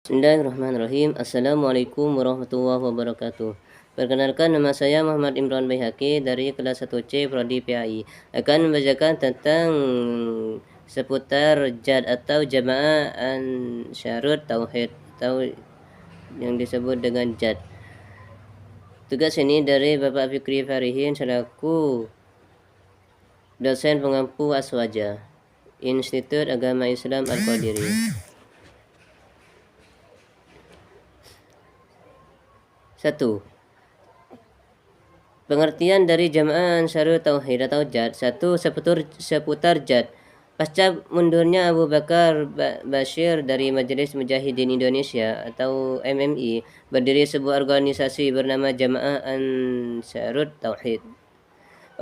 Bismillahirrahmanirrahim. Assalamualaikum warahmatullahi wabarakatuh. Perkenalkan, nama saya Muhammad Imran Baihaqi dari kelas 1C Prodi PAI. Akan membacakan tentang seputar JAD atau Jamaah Ansharut Tauhid atau yang disebut dengan JAD. Tugas ini dari Bapak Fikri Farihin selaku dosen pengampu Aswaja, Institut Agama Islam Al-Qadiri. 1. Pengertian dari Jamaah Ansharut Tauhid atau JAD. 1. Seputar JAD. Pasca mundurnya Abu Bakar Bashir dari Majelis Mujahidin Indonesia atau MMI, berdiri sebuah organisasi bernama Jamaah Ansharut Tauhid.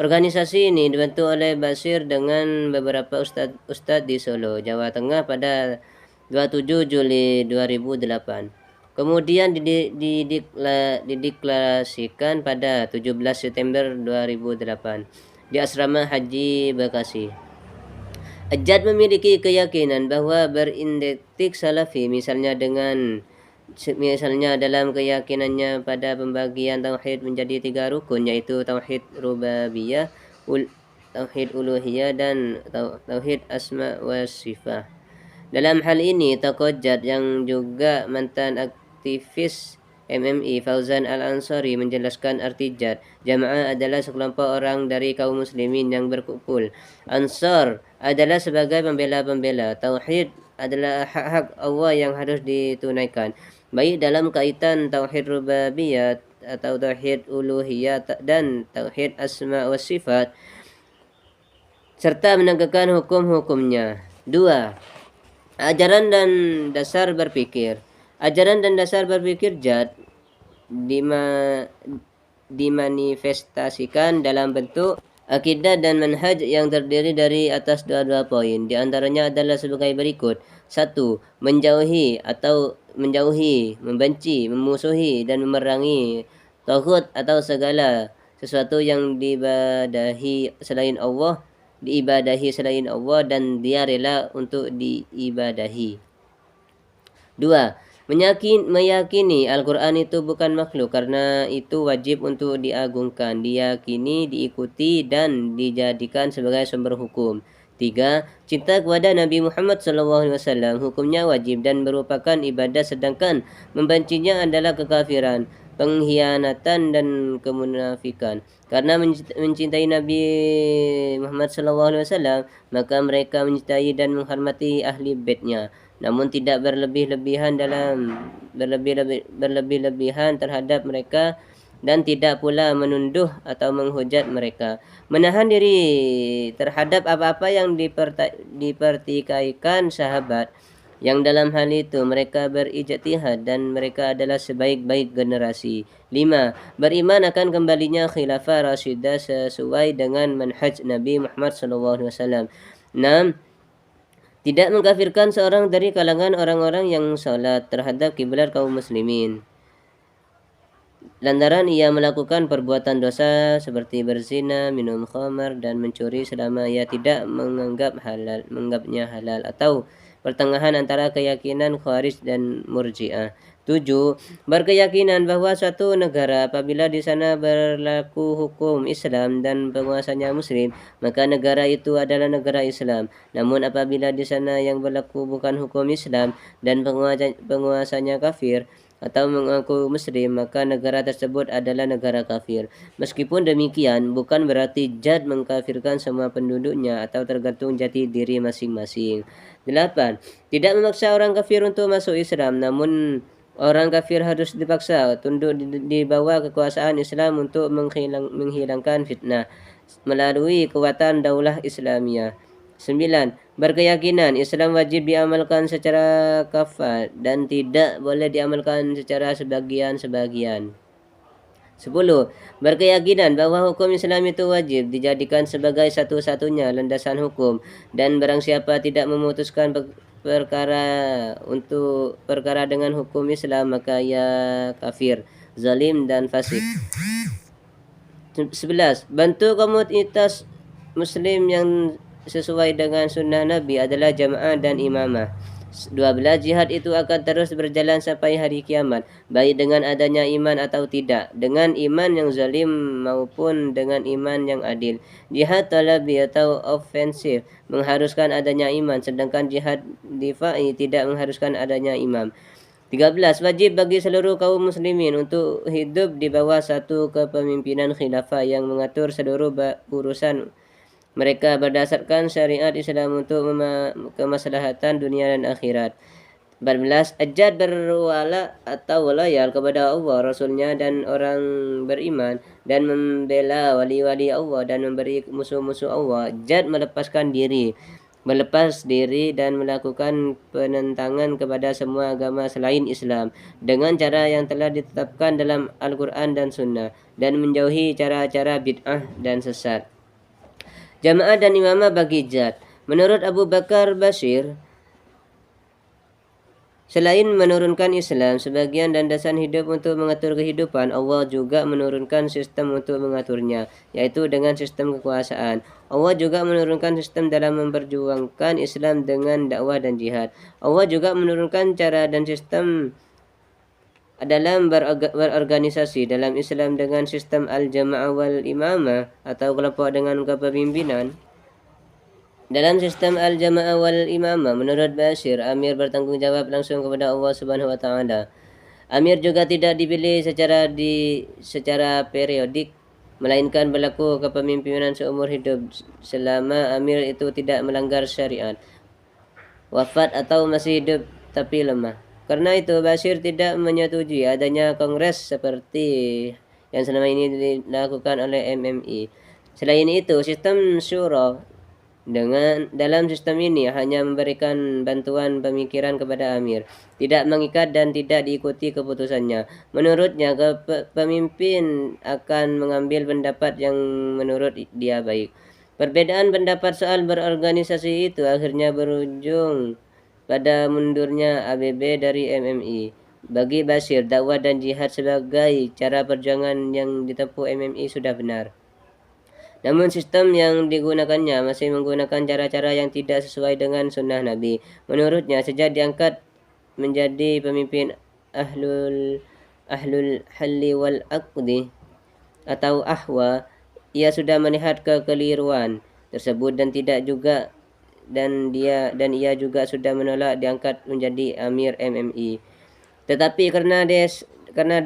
Organisasi ini dibentuk oleh Bashir dengan beberapa ustadz di Solo, Jawa Tengah pada 27 Juli 2008. Kemudian dideklarasikan pada 17 September 2008 di Asrama Haji Bekasi. JAD memiliki keyakinan bahwa beridentik salafi, misalnya dalam keyakinannya pada pembagian tauhid menjadi 3 rukun, yaitu tauhid rububiyah, tauhid uluhiyah, dan tauhid asma wa sifat. Dalam hal ini, tokoh JAD yang juga mantan aktivis MMI Fauzan Al-Ansari menjelaskan arti JAD. Jamaah adalah sekelompok orang dari kaum muslimin yang berkumpul. Ansar adalah sebagai pembela-pembela. Tauhid adalah hak-hak Allah yang harus ditunaikan, baik dalam kaitan tauhid rububiyah atau tauhid uluhiyah dan tauhid asma wa sifat, serta menegakkan hukum-hukumnya. 2. Ajaran dan dasar berpikir. Ajaran dan dasar berpikir JAD dimanifestasikan dalam bentuk akidah dan manhaj yang terdiri dari atas dua poin. Di antaranya adalah sebagai berikut. 1. Menjauhi, membenci, memusuhi, dan memerangi taghut atau segala sesuatu yang diibadahi selain Allah, dan dia rela untuk diibadahi. 2. Meyakini Al-Quran itu bukan makhluk, karena itu wajib untuk diagungkan, diyakini, diikuti, dan dijadikan sebagai sumber hukum. 3. Cinta kepada Nabi Muhammad SAW, hukumnya wajib dan merupakan ibadah, sedangkan membencinya adalah kekafiran, pengkhianatan, dan kemunafikan. Karena mencintai Nabi Muhammad SAW, maka mereka mencintai dan menghormati ahli baitnya, namun tidak berlebih-lebihan terhadap mereka, dan tidak pula menunduh atau menghujat mereka. Menahan diri terhadap apa-apa yang dipertikaikan sahabat, yang dalam hal itu mereka berijtihad dan mereka adalah sebaik-baik generasi. 5. Beriman akan kembalinya khilafah Rashidah sesuai dengan manhaj Nabi Muhammad SAW. 6. Tidak mengkafirkan seorang dari kalangan orang-orang yang salat terhadap kiblat kaum muslimin lantaran ia melakukan perbuatan dosa seperti berzina, minum khamar, dan mencuri selama ia tidak menganggapnya halal, atau pertengahan antara keyakinan Khawarij dan Murji'ah. 7. Berkeyakinan bahwa suatu negara apabila di sana berlaku hukum Islam dan penguasanya Muslim, maka negara itu adalah negara Islam. Namun apabila di sana yang berlaku bukan hukum Islam dan penguasanya kafir atau mengaku Muslim, maka negara tersebut adalah negara kafir. Meskipun demikian, bukan berarti JAD mengkafirkan semua penduduknya atau tergantung jati diri masing-masing. 8. Tidak memaksa orang kafir untuk masuk Islam, namun orang kafir harus dipaksa tunduk di bawah kekuasaan Islam untuk menghilangkan fitnah melalui kekuatan daulah Islamiyah. 9. Berkeyakinan Islam wajib diamalkan secara kafah dan tidak boleh diamalkan secara sebagian-sebagian. 10. Berkeyakinan bahwa hukum Islam itu wajib dijadikan sebagai satu-satunya landasan hukum, dan barang siapa tidak memutuskan perkara dengan hukum Islam, maka ia kafir, zalim, dan fasik. 11. Bantu komunitas Muslim yang sesuai dengan sunnah Nabi adalah jamaah dan imamah. 12. Jihad itu akan terus berjalan sampai hari kiamat, baik dengan adanya iman atau tidak, dengan iman yang zalim maupun dengan iman yang adil. Jihad talabi atau ofensif mengharuskan adanya iman, sedangkan jihad difa'i tidak mengharuskan adanya imam. 13. Wajib bagi seluruh kaum muslimin untuk hidup di bawah satu kepemimpinan khilafah yang mengatur seluruh urusan mereka berdasarkan syariat Islam untuk kemaslahatan dunia dan akhirat. 14. Ajad berwala atau walayal kepada Allah, Rasulnya dan orang beriman, dan membela wali-wali Allah dan memberi musuh-musuh Allah. Jad melepaskan diri, melepas diri dan melakukan penentangan kepada semua agama selain Islam dengan cara yang telah ditetapkan dalam Al-Quran dan Sunnah, dan menjauhi cara-cara bid'ah dan sesat. Jamaah dan imamah bagi jad. Menurut Abu Bakar Bashir, selain menurunkan Islam sebagian landasan hidup untuk mengatur kehidupan, Allah juga menurunkan sistem untuk mengaturnya, yaitu dengan sistem kekuasaan. Allah juga menurunkan sistem dalam memperjuangkan Islam dengan dakwah dan jihad. Allah juga menurunkan cara dan sistem dalam berorganisasi dalam Islam dengan sistem al-jama'ah wal imamah atau kelompok dengan kepemimpinan. Dalam sistem al-jama'ah wal imamah, menurut Bashir, amir bertanggung jawab langsung kepada Allah Subhanahu wa taala. Amir juga tidak dipilih secara periodik, melainkan berlaku kepemimpinan seumur hidup selama amir itu tidak melanggar syariat, wafat atau masih hidup tapi lemah. Karena itu Bashir tidak menyetujui adanya kongres seperti yang selama ini dilakukan oleh MMI. Selain itu, sistem syura dalam sistem ini hanya memberikan bantuan pemikiran kepada amir, tidak mengikat dan tidak diikuti keputusannya. Menurutnya, pemimpin akan mengambil pendapat yang menurut dia baik. Perbedaan pendapat soal berorganisasi itu akhirnya berujung pada mundurnya ABB dari MMI. Bagi Bashir, dakwah dan jihad sebagai cara perjuangan yang ditempuh MMI sudah benar. Namun sistem yang digunakannya masih menggunakan cara-cara yang tidak sesuai dengan sunnah Nabi. Menurutnya, sejak diangkat menjadi pemimpin ahlul halli wal aqdi atau ahwa, ia sudah melihat kekeliruan tersebut dan ia juga sudah menolak diangkat menjadi amir MMI. Tetapi karena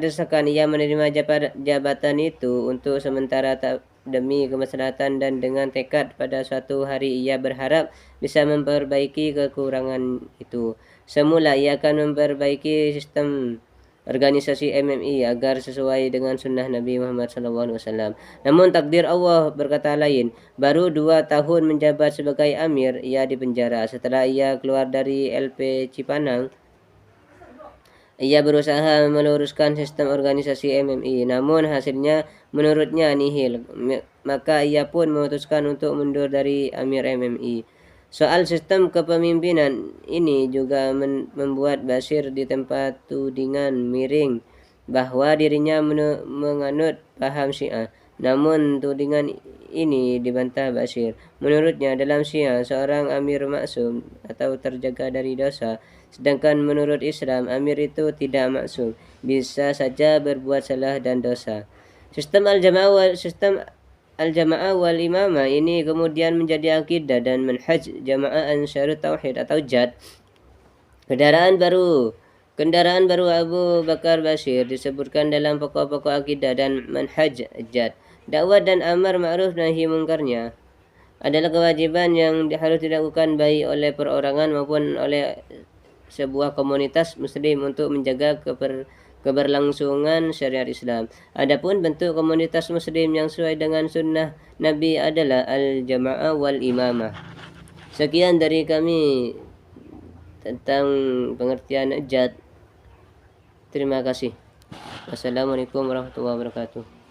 desakan, ia menerima jabatan itu untuk sementara demi kemaslahatan dan dengan tekad pada suatu hari ia berharap bisa memperbaiki kekurangan itu. Semula ia akan memperbaiki sistem organisasi MMI agar sesuai dengan sunnah Nabi Muhammad SAW. Namun takdir Allah berkata lain. Baru 2 tahun menjabat sebagai amir, ia dipenjara. Setelah ia keluar dari LP Cipanang, ia berusaha meluruskan sistem organisasi MMI, namun hasilnya menurutnya nihil. Maka ia pun memutuskan untuk mundur dari amir MMI. Soal sistem kepemimpinan ini juga membuat Bashir ditempa tudingan miring bahwa dirinya menganut paham Syiah. Namun tudingan ini dibantah Bashir. Menurutnya, dalam Syiah seorang amir maksum atau terjaga dari dosa, sedangkan menurut Islam amir itu tidak maksum, bisa saja berbuat salah dan dosa. Sistem al-jama'ah wal imamah ini kemudian menjadi akidah dan manhaj Jamaah Ansarut Tauhid atau JAD. Kendaraan baru Abu Bakar Bashir disebutkan dalam pokok-pokok akidah dan manhaj JAD. Dakwah dan amar ma'ruf nahi mungkarnya adalah kewajiban yang harus dilakukan baik oleh perorangan maupun oleh sebuah komunitas muslim untuk menjaga keberlangsungan syariat Islam. Adapun bentuk komunitas muslim yang sesuai dengan sunnah Nabi adalah al-jama'ah wal imamah. Sekian dari kami tentang pengertian jad. Terima kasih. Wassalamualaikum warahmatullahi wabarakatuh.